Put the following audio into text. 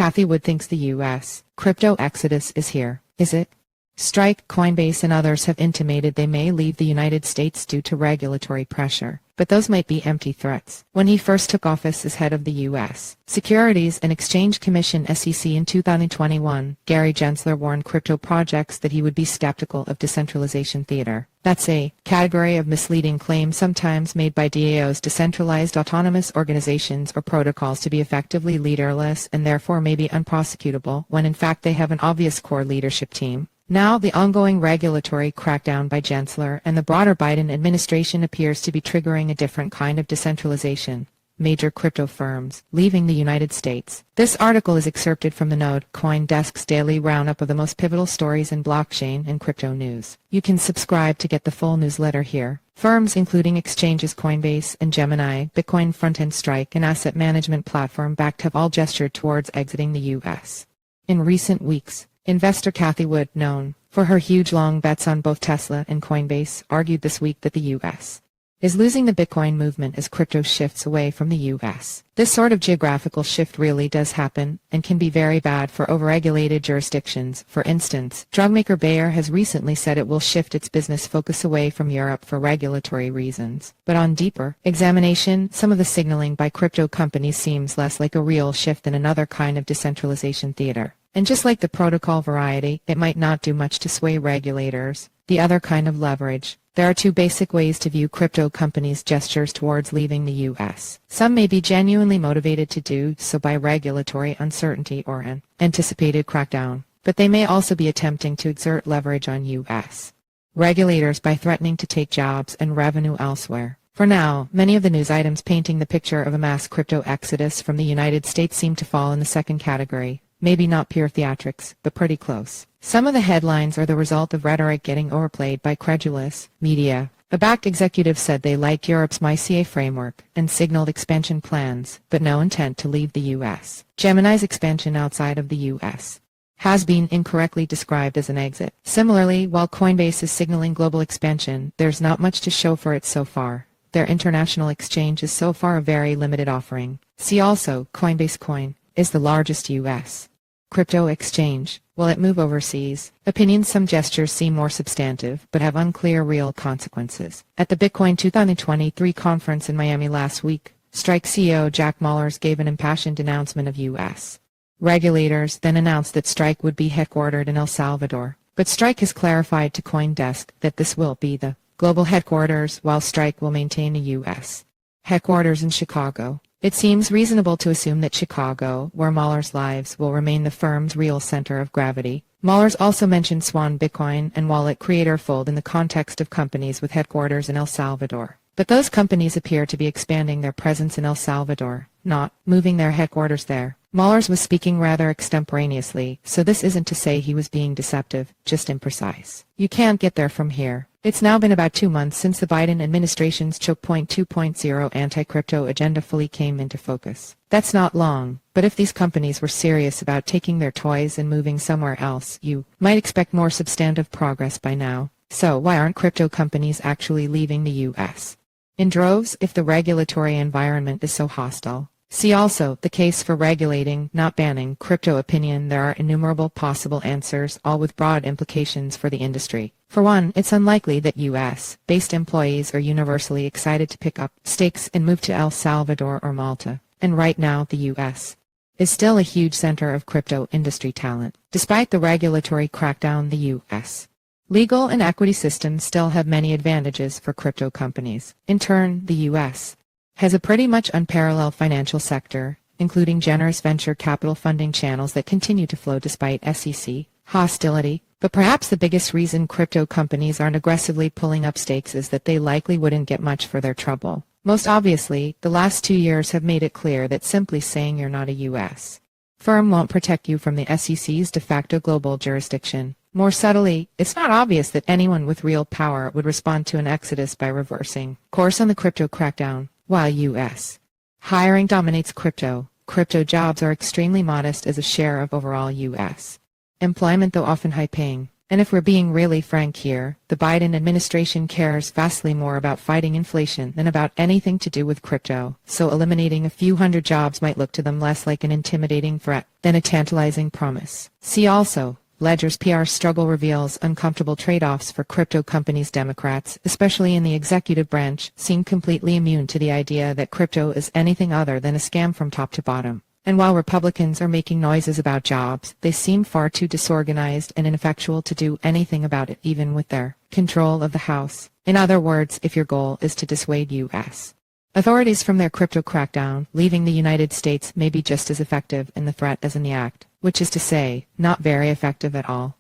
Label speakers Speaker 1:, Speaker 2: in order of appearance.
Speaker 1: Cathie Wood thinks the U.S. crypto exodus is here. Is it? Strike, Coinbase and others have intimated they may leave the United States due to regulatory pressure, but those might be empty threats. When he first took office as head of the U.S. Securities and Exchange Commission (SEC) in 2021, Gary Gensler warned crypto projects that he would be skeptical of decentralization theater. That's a category of misleading claims sometimes made by DAOs, decentralized autonomous organizations or protocols, to be effectively leaderless and therefore may be unprosecutable, when in fact they have an obvious core leadership team. Now, the ongoing regulatory crackdown by Gensler and the broader Biden administration appears to be triggering a different kind of decentralization. Major crypto firms leaving the United States. This article is excerpted from the Node CoinDesk's daily roundup of the most pivotal stories in blockchain and crypto news. You can subscribe to get the full newsletter here. Firms including exchanges Coinbase and Gemini, Bitcoin frontend Strike, and asset management platform Bakkt have all gestured towards exiting the U.S. In recent weeks, investor Cathie Wood, known for her huge long bets on both Tesla and Coinbase, argued this week that the U.S. is losing the Bitcoin movement as crypto shifts away from the U.S. This sort of geographical shift really does happen and can be very bad for overregulated jurisdictions. For instance, drugmaker Bayer has recently said it will shift its business focus away from Europe for regulatory reasons. But on deeper examination, some of the signaling by crypto companies seems less like a real shift than another kind of decentralization theater. And just like the protocol variety, it might not do much to sway regulators. The other kind of leverage. There are two basic ways to view crypto companies' gestures towards leaving the U.S. Some may be genuinely motivated to do so by regulatory uncertainty or an anticipated crackdown, but they may also be attempting to exert leverage on U.S. regulators by threatening to take jobs and revenue elsewhere. For now, many of the news items painting the picture of a mass crypto exodus from the United States seem to fall in the second category. Maybe not pure theatrics, but pretty close. Some of the headlines are the result of rhetoric getting overplayed by credulous media. A Bakkt executive said they like Europe's MyCA framework and signaled expansion plans, but no intent to leave the U.S. Gemini's expansion outside of the U.S. has been incorrectly described as an exit. Similarly, while Coinbase is signaling global expansion, there's not much to show for it so far. Their international exchange is so far a very limited offering. See also, Coinbase Coin is the largest U.S. crypto exchange. Will it move overseas? Opinions. Some gestures seem more substantive, but have unclear real consequences. At the Bitcoin 2023 conference in Miami last week, Strike CEO Jack Mallers gave an impassioned announcement of U.S. regulators, then announced that Strike would be headquartered in El Salvador. But Strike has clarified to CoinDesk that this will be the global headquarters, while Strike will maintain a U.S. headquarters in Chicago. It seems reasonable to assume that Chicago, where Mallers lives, will remain the firm's real center of gravity. Mallers also mentioned Swan Bitcoin and wallet creator Fold in the context of companies with headquarters in El Salvador. But those companies appear to be expanding their presence in El Salvador, not moving their headquarters there. Mallers was speaking rather extemporaneously, so this isn't to say he was being deceptive, just imprecise. You can't get there from here. It's now been about 2 months since the Biden administration's Choke Point 2.0 anti-crypto agenda fully came into focus. That's not long, but if these companies were serious about taking their toys and moving somewhere else, you might expect more substantive progress by now. So why aren't crypto companies actually leaving the U.S. in droves if the regulatory environment is so hostile? See also, the case for regulating, not banning, crypto. Opinion. There are innumerable possible answers, all with broad implications for the industry. For one, it's unlikely that U.S.-based employees are universally excited to pick up stakes and move to El Salvador or Malta. And right now, the U.S. is still a huge center of crypto industry talent. Despite the regulatory crackdown, the U.S. legal and equity systems still have many advantages for crypto companies. In turn, the U.S. has a pretty much unparalleled financial sector, including generous venture capital funding channels that continue to flow despite SEC hostility. But perhaps the biggest reason crypto companies aren't aggressively pulling up stakes is that they likely wouldn't get much for their trouble. Most obviously, the last 2 years have made it clear that simply saying you're not a U.S. firm won't protect you from the SEC's de facto global jurisdiction. More subtly, it's not obvious that anyone with real power would respond to an exodus by reversing course on the crypto crackdown. While U.S. hiring dominates crypto jobs are extremely modest as a share of overall U.S. employment, though often high-paying. And if we're being really frank here, the Biden administration cares vastly more about fighting inflation than about anything to do with crypto, so eliminating a few hundred jobs might look to them less like an intimidating threat than a tantalizing promise. See also, Ledger's PR struggle reveals uncomfortable trade-offs for crypto companies. Democrats, especially in the executive branch, seem completely immune to the idea that crypto is anything other than a scam from top to bottom. And while Republicans are making noises about jobs, they seem far too disorganized and ineffectual to do anything about it, even with their control of the House. In other words, if your goal is to dissuade U.S. authorities from their crypto crackdown, leaving the United States may be just as effective in the threat as in the act, which is to say, not very effective at all.